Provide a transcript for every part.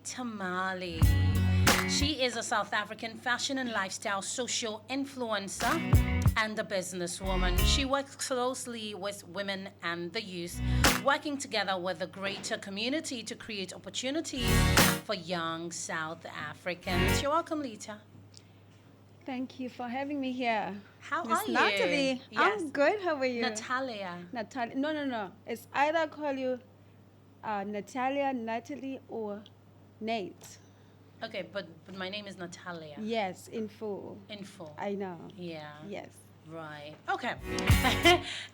Lita Mali. She is a South African fashion and lifestyle social influencer and a businesswoman. She works closely with women and the youth, working together with the greater community to create opportunities for young South Africans. You're welcome, Lita. Thank you for having me here. How Miss are you? Natalie, Yes. I'm good. How are you? Natalia. Natalia. No. It's either call you Natalia, Natalie, or Nate. Okay, but my name is Natalia. Yes, in full. In full. I know. Yeah. Yes. Right. Okay.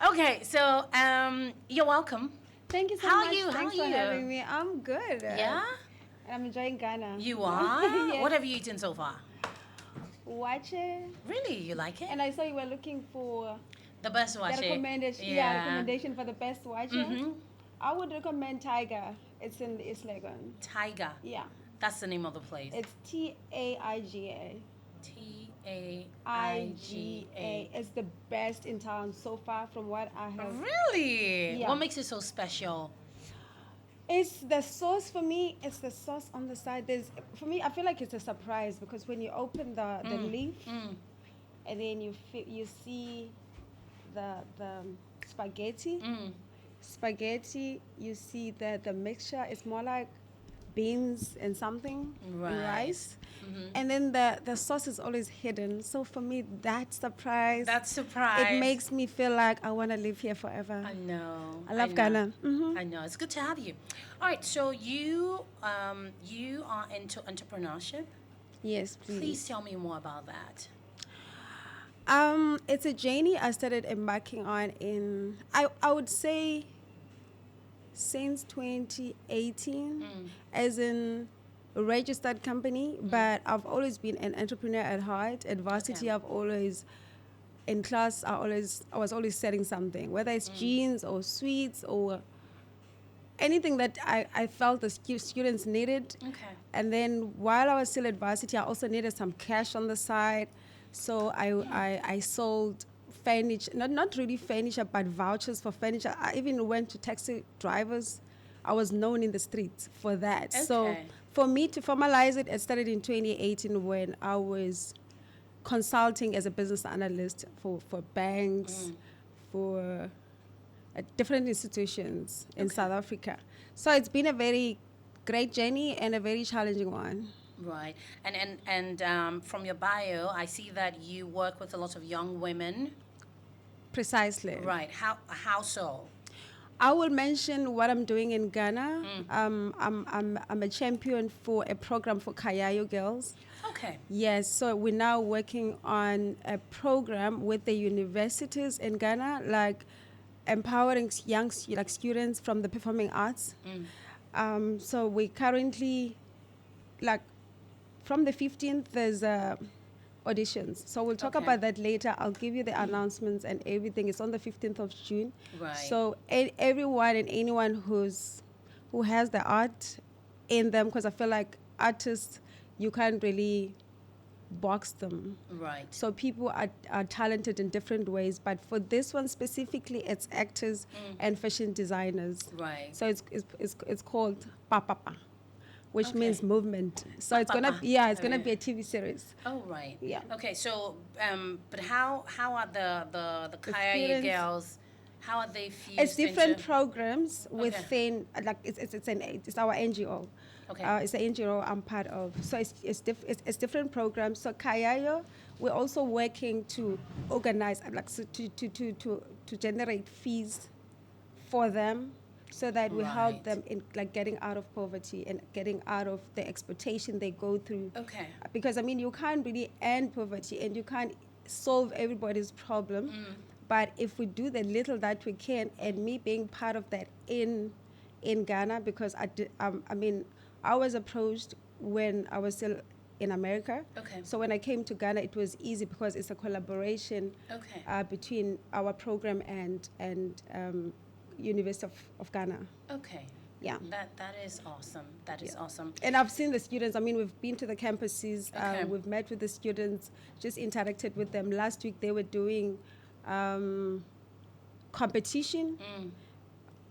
Okay. So, you're welcome. Thank you so How are much. you? Thanks How are for you? having me. I'm good. Yeah. I'm enjoying Ghana. You are. Yes. What have you eaten so far? Watch it. Really, you like it? And I saw you were looking for The best the watch it. recommendation for the best watcher. Mm-hmm. I would recommend Tiger. It's in East Legon. Tiger. Yeah. That's the name of the place. It's Taiga. Taiga. It's the best in town so far from what I have. Really? Yeah. What makes it so special? It's the sauce for me. It's the sauce on the side. For me, I feel like it's a surprise because when you open the leaf and then you see the spaghetti. Spaghetti, you see that the mixture is more like beans and something and rice, and then the sauce is always hidden. So for me, that surprise, it makes me feel like I want to live here forever. I know. I love Ghana. I know. It's good to have you. All right. So you are into entrepreneurship. Yes, please. Please tell me more about that. It's a journey I started embarking on in I would say since 2018 as in a registered company, but I've always been an entrepreneur at heart. At varsity, I've always in class I was always selling something, whether it's jeans or sweets or anything that I felt the students needed. Okay. And then while I was still at varsity, I also needed some cash on the side. So I sold furniture, not really furniture, but vouchers for furniture. I even went to taxi drivers. I was known in the streets for that. Okay. So for me to formalize it, it started in 2018 when I was consulting as a business analyst for banks, for different institutions in South Africa. So it's been a very great journey and a very challenging one. Right. And from your bio, I see that you work with a lot of young women. Precisely. Right. How so? I will mention what I'm doing in Ghana. I'm a champion for a program for Kayayo girls. Okay. Yes, so we're now working on a program with the universities in Ghana, like empowering young students from the performing arts. So we currently, like, from the 15th, there's auditions. So we'll talk about that later. I'll give you the announcements and everything. It's on the 15th of June. Right. So everyone and anyone who has the art in them, because I feel like artists, you can't really box them. Right. So people are talented in different ways, but for this one specifically, it's actors and fashion designers. Right. So it's called Papapa, which means movement. So it's gonna be a TV series. Oh, right. Yeah. Okay. So, but how are the Kaya girls? How are they fused? It's different into programs within, like it's our NGO. Okay. It's the NGO I'm part of. So it's different programs. So Kayayo, we're also working to organize, like, so to generate fees for them, so that we help them in, like, getting out of poverty and getting out of the exploitation they go through. Okay. Because I mean, you can't really end poverty and you can't solve everybody's problem. But if we do the little that we can, and me being part of that in Ghana, because I was approached when I was still in America. Okay. So when I came to Ghana, it was easy because it's a collaboration between our program and University of Ghana. Okay. Yeah. That is awesome. That is awesome. And I've seen the students. I mean, we've been to the campuses. We've met with the students, just interacted with them. Last week they were doing competition.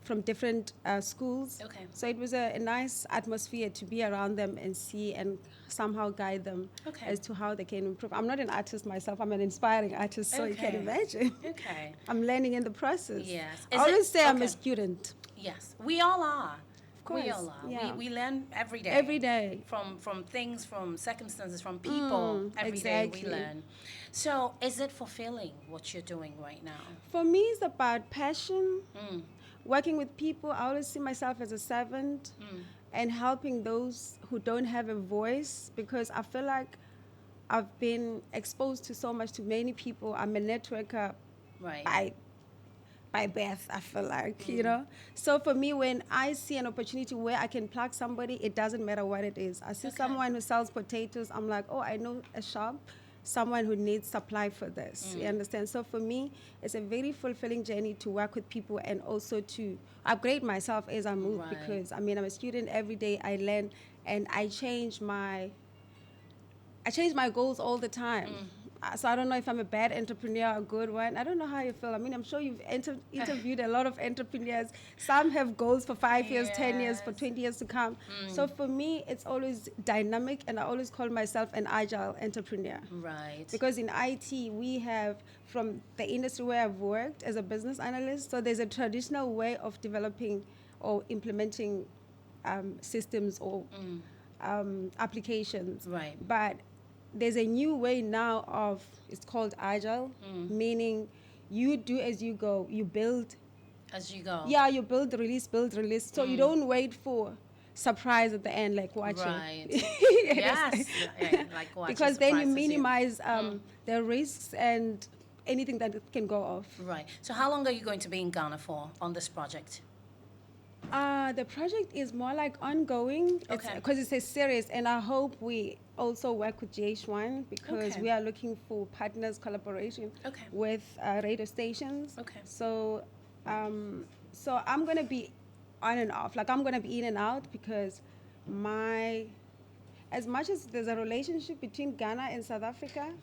from different schools. Okay. So it was a nice atmosphere to be around them and see and somehow guide them Okay. as to how they can improve. I'm not an artist myself. I'm an inspiring artist, so you can Okay. imagine. Okay. I'm learning in the process. Yes. I Is always it- say I'm a okay. student. Yes, we all are. Of course. We all are. Yeah. We learn every day. Every day. From things, from circumstances, from people. Every day we exactly. learn. So, is it fulfilling what you're doing right now? For me, it's about passion. Mm. Working with people, I always see myself as a servant and helping those who don't have a voice, because I feel like I've been exposed to so much, to many people. I'm a networker Right. by birth, I feel like, you know. So for me, when I see an opportunity where I can plug somebody, it doesn't matter what it is. I see Okay. someone who sells potatoes, I'm like, oh, I know a shop, someone who needs supply for this. You understand? So for me, it's a very fulfilling journey to work with people and also to upgrade myself as I move. Right. Because, I mean, I'm a student every day. I learn and I change my goals all the time. So I don't know if I'm a bad entrepreneur or a good one. I don't know how you feel. I mean, I'm sure you've interviewed a lot of entrepreneurs. Some have goals for 5 years, 10 years, for Yes. 20 years to come. So for me, it's always dynamic, and I always call myself an agile entrepreneur. Right. Because in IT, we have, from the industry where I've worked as a business analyst, so there's a traditional way of developing or implementing systems or applications. Right. But there's a new way now of, it's called agile, meaning you do as you go. You build, As you go. yeah, you build, release, build, release. So you don't wait for surprise at the end, like watching. Right. Yes. Yes. Yeah, like watching Because then you surprises minimize the risks and anything that can go off. Right. So, how long are you going to be in Ghana for on this project? The project is more like ongoing. Okay. Because it's a series, and I hope we also work with GH1, because Okay. we are looking for partners, collaboration Okay. with radio stations. Okay. So, so I'm gonna be on and off. Like, I'm gonna be in and out, because as much as there's a relationship between Ghana and South Africa,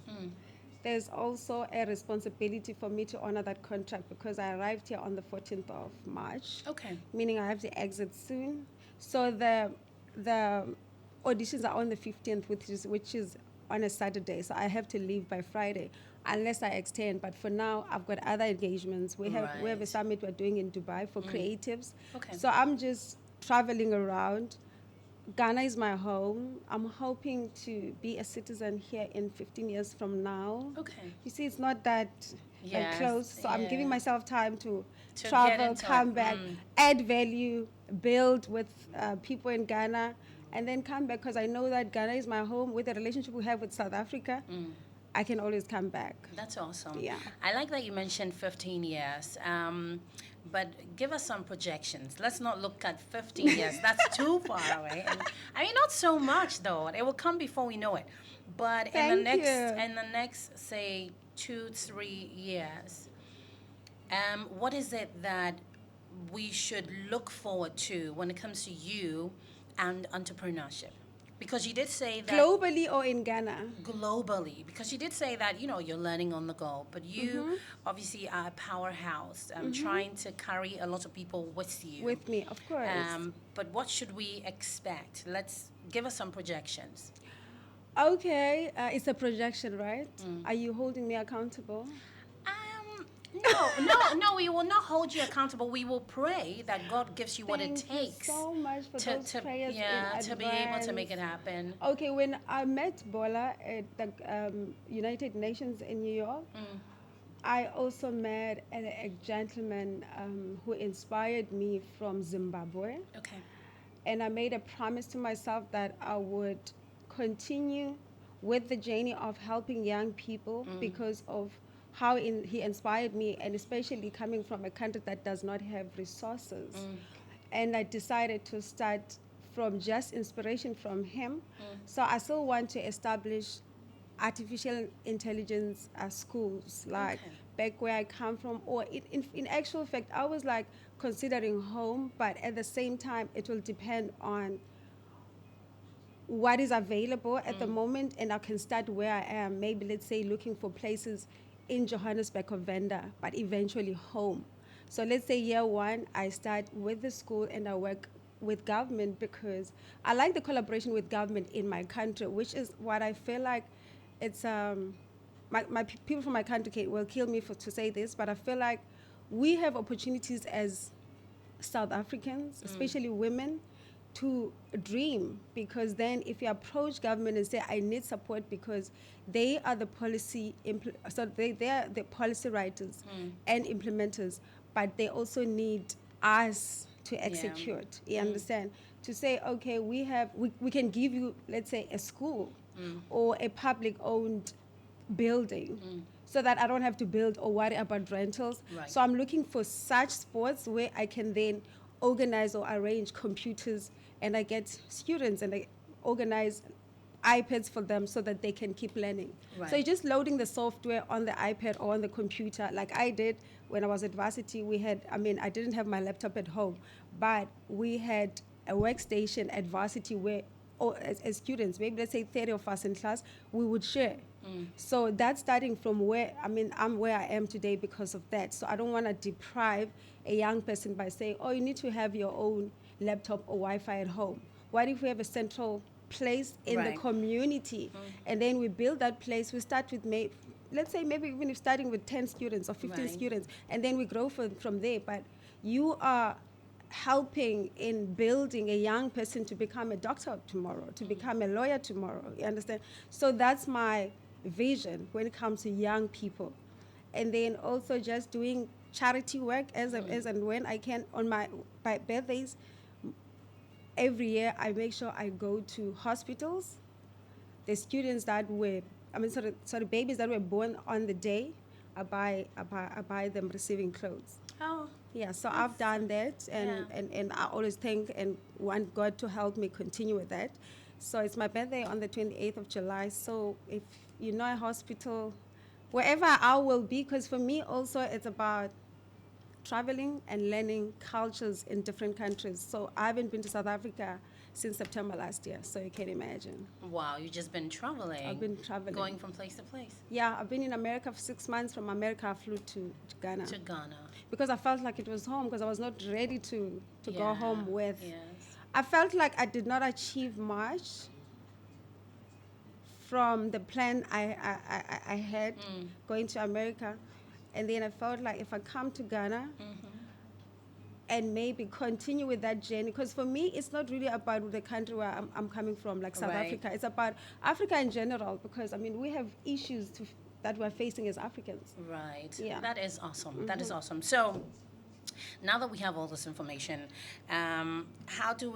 there's also a responsibility for me to honor that contract, because I arrived here on the 14th of March. Okay. Meaning I have to exit soon. So the auditions are on the 15th, which is on a Saturday. So I have to leave by Friday, unless I extend. But for now, I've got other engagements. We have a Right. summit we're doing in Dubai for creatives. Okay. So I'm just traveling around. Ghana is my home. I'm hoping to be a citizen here in 15 years from now. Okay. You see, it's not that Yes, close. So I'm yeah. giving myself time to To get travel, into come it. back, add value, build with people in Ghana, and then come back, because I know that Ghana is my home. With the relationship we have with South Africa, I can always come back. That's awesome. Yeah. I like that you mentioned 15 years. But give us some projections. Let's not look at 15 years. That's too far away. And, I mean, not so much though. It will come before we know it. But in the Thank next, say, 2-3 years, what is it that we should look forward to when it comes to you and entrepreneurship? Because you did say that Globally or in Ghana? globally, because you did say that you're learning on the go, but you obviously are a powerhouse, trying to carry a lot of people with you. With me, of course. But what should we expect? Let's give us some projections. Okay, it's a projection, right? Are you holding me accountable? No, we will not hold you accountable. We will pray that God gives you what it Thank you takes so much for those prayers in to be able to make it advance. happen. Okay, when I met Bola at the United Nations in New York, I also met a gentleman who inspired me from Zimbabwe. Okay. And I made a promise to myself that I would continue with the journey of helping young people because of how he inspired me, and especially coming from a country that does not have resources. And I decided to start from just inspiration from him. So I still want to establish artificial intelligence schools, like back where I come from, or in actual fact, I was like considering home, but at the same time, it will depend on what is available at the moment, and I can start where I am. Maybe, let's say, looking for places in Johannesburg or Venda, but eventually home. So let's say year one, I start with the school and I work with government because I like the collaboration with government in my country, which is what I feel like it's people from my country will kill me for to say this, but I feel like we have opportunities as South Africans, especially women, to dream, because then if you approach government and say I need support because they are the they are the policy writers and implementers, but they also need us to execute. You understand? To say, okay, we can give you, let's say, a school or a public owned building so that I don't have to build or worry about rentals. Right. So I'm looking for such sports where I can then organize or arrange computers, and I get students and I organize iPads for them so that they can keep learning. Right. So you're just loading the software on the iPad or on the computer like I did when I was at varsity. I didn't have my laptop at home, but we had a workstation at varsity where, as students, maybe let's say 30 of us in class, we would share. So that's starting from where, I'm where I am today because of that. So I don't want to deprive a young person by saying, oh, you need to have your own laptop or Wi-Fi at home. What if we have a central place in the community, and then we build that place? We start with let's say maybe even if starting with 10 students or 15 students, and then we grow from there. But you are helping in building a young person to become a doctor tomorrow, to become a lawyer tomorrow. You understand? So that's my vision when it comes to young people. And then also just doing charity work as and when I can. On my birthdays, every year I make sure I go to hospitals. The students that were, babies that were born on the day, I buy them receiving clothes. Oh. Yeah, so I've done that, and I always think and want God to help me continue with that. So it's my birthday on the 28th of July. So if you know a hospital, wherever I will be, because for me also it's about traveling and learning cultures in different countries. So I haven't been to South Africa since September last year, so you can imagine. Wow, you've just been traveling. I've been traveling. Going from place to place. Yeah, I've been in America for 6 months. From America, I flew to Ghana. To Ghana. Because I felt like it was home, because I was not ready to go home with. Yes. I felt like I did not achieve much from the plan I had going to America. And then I felt like if I come to Ghana and maybe continue with that journey, because for me, it's not really about the country where I'm coming from, like South Africa. It's about Africa in general, because, we have issues that we're facing as Africans. Right. Yeah. That is awesome. That is awesome. So now that we have all this information, how do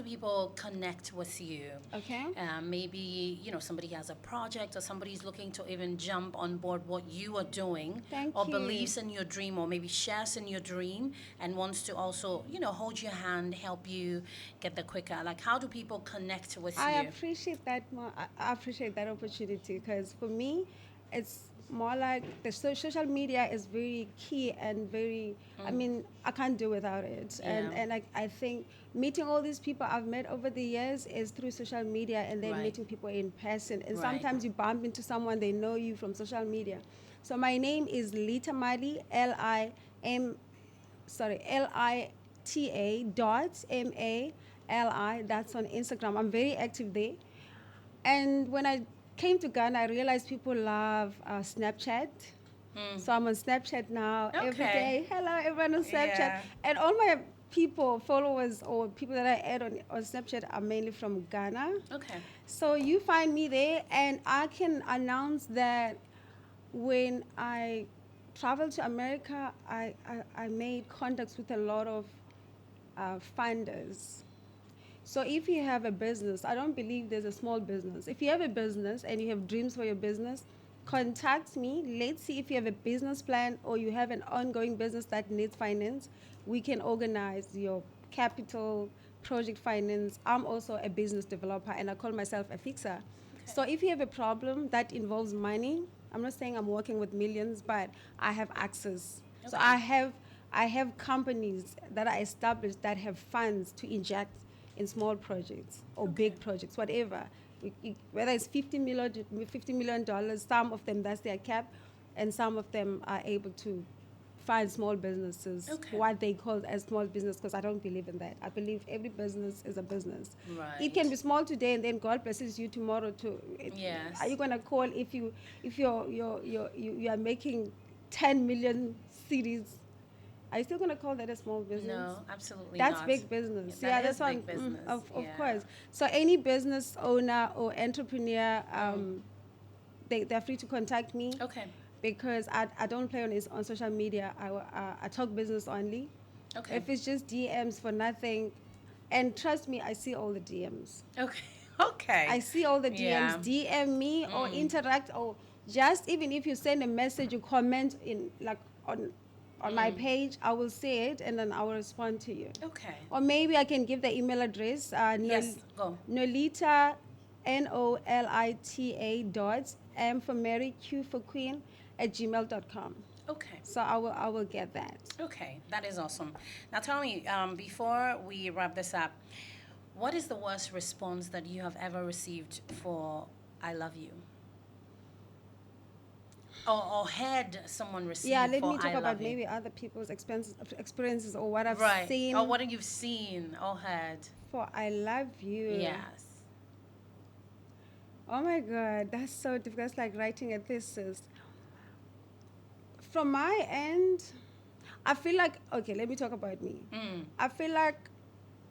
people connect with you? Okay. Maybe, somebody has a project or somebody's looking to even jump on board what you are doing. Thank or you. believes in your dream, or maybe shares in your dream and wants to also, hold your hand, help you get there quicker. Like, how do people connect with I you? appreciate that. I appreciate that opportunity, because for me, it's more like the social media is very key and very, I can't do without it. Yeah. And I think meeting all these people I've met over the years is through social media, and then meeting people in person. And sometimes you bump into someone, they know you from social media. So my name is Lita Mali, Lita .MALI. That's on Instagram. I'm very active there. And when I came to Ghana, I realized people love Snapchat. So I'm on Snapchat now every day. Hello, everyone on Snapchat. Yeah. And all my followers, or people that I add on Snapchat are mainly from Ghana. Okay. So you find me there, and I can announce that when I traveled to America, I made contacts with a lot of funders. So if you have a business, I don't believe there's a small business. If you have a business and you have dreams for your business, contact me. Let's see if you have a business plan or you have an ongoing business that needs finance. We can organize your capital, project finance. I'm also a business developer, and I call myself a fixer. Okay. So if you have a problem that involves money, I'm not saying I'm working with millions, but I have access. Okay. So I have companies that are established that have funds to inject in small projects or big projects, whatever. Whether it's $50 million, some of them that's their cap, and some of them are able to find small businesses, Okay. what they call as small business, because I don't believe in that. I believe every business is a business. Right. It can be small today, and then God blesses you tomorrow too. Yes. Are you gonna call if you are making 10 million CDs? Are you still gonna call that a small business? No, absolutely That's not. big business. That is that's what big business. of Yeah. course. So any business owner or entrepreneur, they're free to contact me. Okay. Because I don't play on social media. I talk business only. Okay. If it's just DMs for nothing, and trust me, I see all the DMs. Okay. Okay. I see all the DMs. Yeah. DM me or interact, or just even if you send a message, you comment in like on my page, I will see it and then I will respond to you. Okay. Or maybe I can give the email address. Yes, go. Nolita, NOLITA M for Mary, Q for Queen, @gmail.com. Okay. So I will get that. Okay. That is awesome. Now tell me, before we wrap this up, what is the worst response that you have ever received for "I love you"? Or had someone receive Yeah, let for me talk "I love about you"? maybe other people's experiences or what I've Right. seen Or what have you seen or heard? for I love you. Yes. Oh my God, that's so difficult. It's like writing a thesis. From my end, I feel like, okay, let me talk about me. I feel like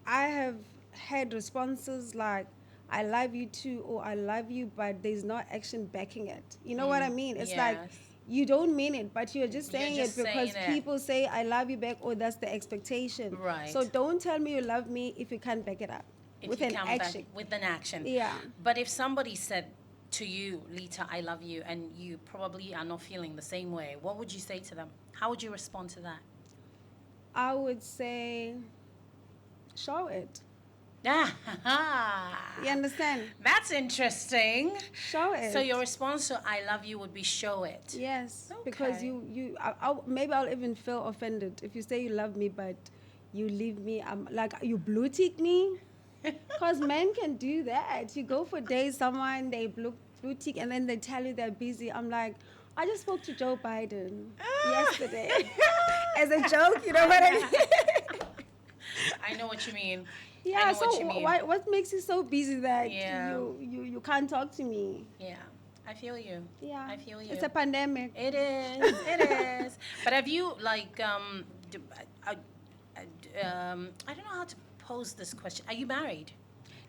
I have had responses like, I love you too, or I love you, but there's no action backing it. You know what I mean? It's like, Yes. you don't mean it, but you're just You're saying just it because saying it. people say, I love you back, or that's the expectation. Right. So don't tell me you love me if you can't back it up If with you an come action. back with an action. Yeah. But if somebody said to you, Lita, I love you, and you probably are not feeling the same way, what would you say to them? How would you respond to that? I would say, show it. You understand? That's interesting. Show it. So your response to I love you would be show it. Yes, because Okay. maybe I'll even feel offended if you say you love me, but you leave me. I'm like, you blue tick me, because men can do that. You go for days, someone they blue tick, and then they tell you they're busy. I'm like, I just spoke to Joe Biden yesterday as a joke. You know what I mean? I know what you mean. I Yeah. know So what you mean. what makes you so busy that Yeah. you can't talk to me? Yeah. I feel you. Yeah. I feel you. It's a pandemic. It is. It is. But have you like I don't know how to pose this question. Are you married?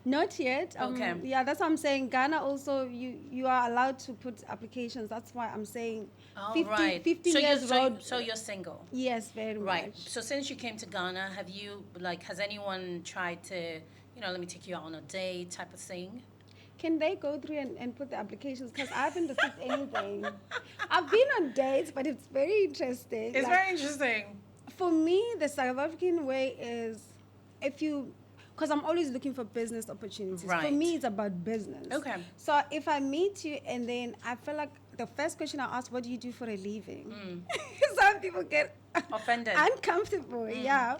Not yet. Okay. Yeah, that's what I'm saying. Ghana also, you are allowed to put applications. That's why I'm saying Oh, 50, right. 15 so years you're, road. so you're single. Yes, very Right. much. So since you came to Ghana, have you has anyone tried to, let me take you out on a date type of thing? Can they go through and put the applications? Because I haven't received anything. I've been on dates, but it's very interesting. It's Like, very interesting. for me, the South African way is because I'm always looking for business opportunities. For Right. me, it's about business. Okay. So if I meet you and then I feel like the first question I ask, what do you do for a living? Some people get Offended. uncomfortable. Yeah.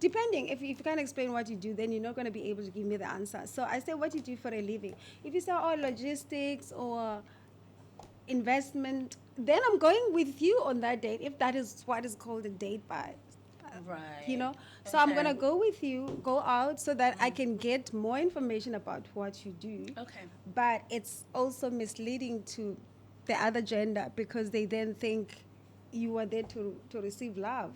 Depending, if you can't explain what you do, then you're not going to be able to give me the answer. So I say, what do you do for a living? If you say, oh, logistics or investment, then I'm going with you on that date, if that is what is called a date by. Right. So I'm Okay. going to go with you, go out so that I can get more information about what you do. Okay. But it's also misleading to the other gender because they then think you are there to receive love.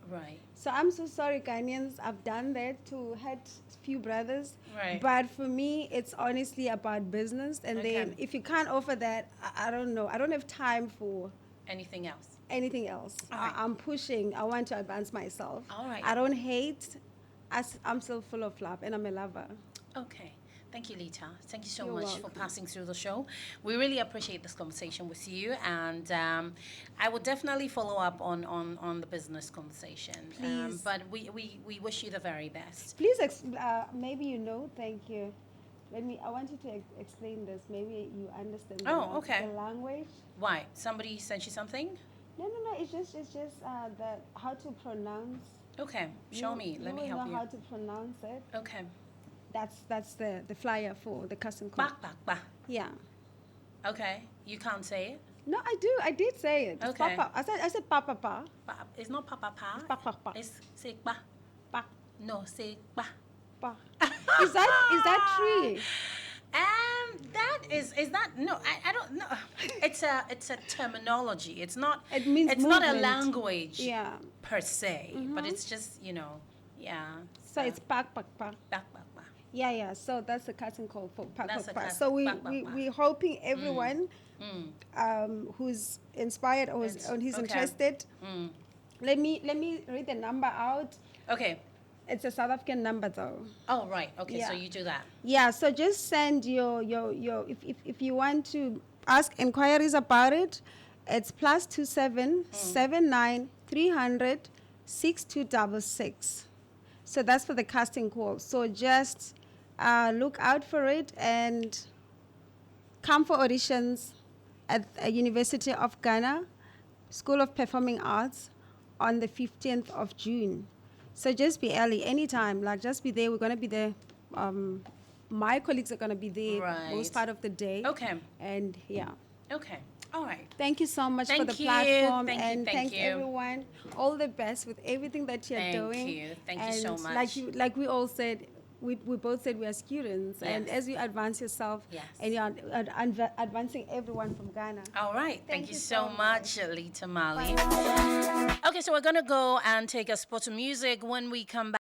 Right. So I'm so sorry, Ghanaians. I've done that to hurt few brothers. Right. But for me, it's honestly about business. And Okay. then if you can't offer that, I don't know. I don't have time for Anything else? anything else. All right. I'm pushing. I want to advance myself. All right. I don't hate. I'm still full of love, and I'm a lover. Okay. Thank you, Lita. Thank you so You're much for welcome. passing through the show. We really appreciate this conversation with you, and I will definitely follow up on the business conversation. Please. But we wish you the very best. Please, maybe you know. Thank you. I want you to explain this. Maybe you understand okay. the language. Why? Somebody sent you something? No. It's just the how to pronounce. Okay. Show me. Let me help know you. how to pronounce it. Okay. That's the flyer for the custom code. Ba. Yeah. Okay. You can't say it? No, I do. I did say it. It's Okay. papa. I said papa pa. It's not pa pa pa. Pa pa. It's say pa. Pa No, say pa. pa. Is that tree? Is that no? I don't know. It's a terminology. It's not. It means it's not a movement. language. Yeah. Per se, but it's just yeah. So it's pak pak pa. Back, back, back. Yeah. So that's the casting call for pak That's pak a pa. cast- So pak, pak, pak. we're hoping everyone who's inspired or who's Okay. interested. Let me read the number out. Okay. It's a South African number though. Oh right. Okay. So Yeah. you do that. Yeah, so just send your if you want to ask inquiries about it, it's +27 79 300 6266. So that's for the casting call. So just look out for it and come for auditions at University of Ghana School of Performing Arts on the 15th of June. So just be early, anytime. Like just be there. We're gonna be there. My colleagues are gonna be there most Right. part of the day. Okay. And yeah. Okay. All right. Thank you so much for Thank the you. platform, Thank you, and thank thank you. everyone. All the best with everything that you're Thank doing. you. Thank you and so much. like we all said, we both said we are students, and Yes. as you advance yourself, Yes. and you're advancing everyone from Ghana. All right. Thank you so much, Lita Mali. Bye. Okay, so we're gonna go and take a spot of music. When we come back.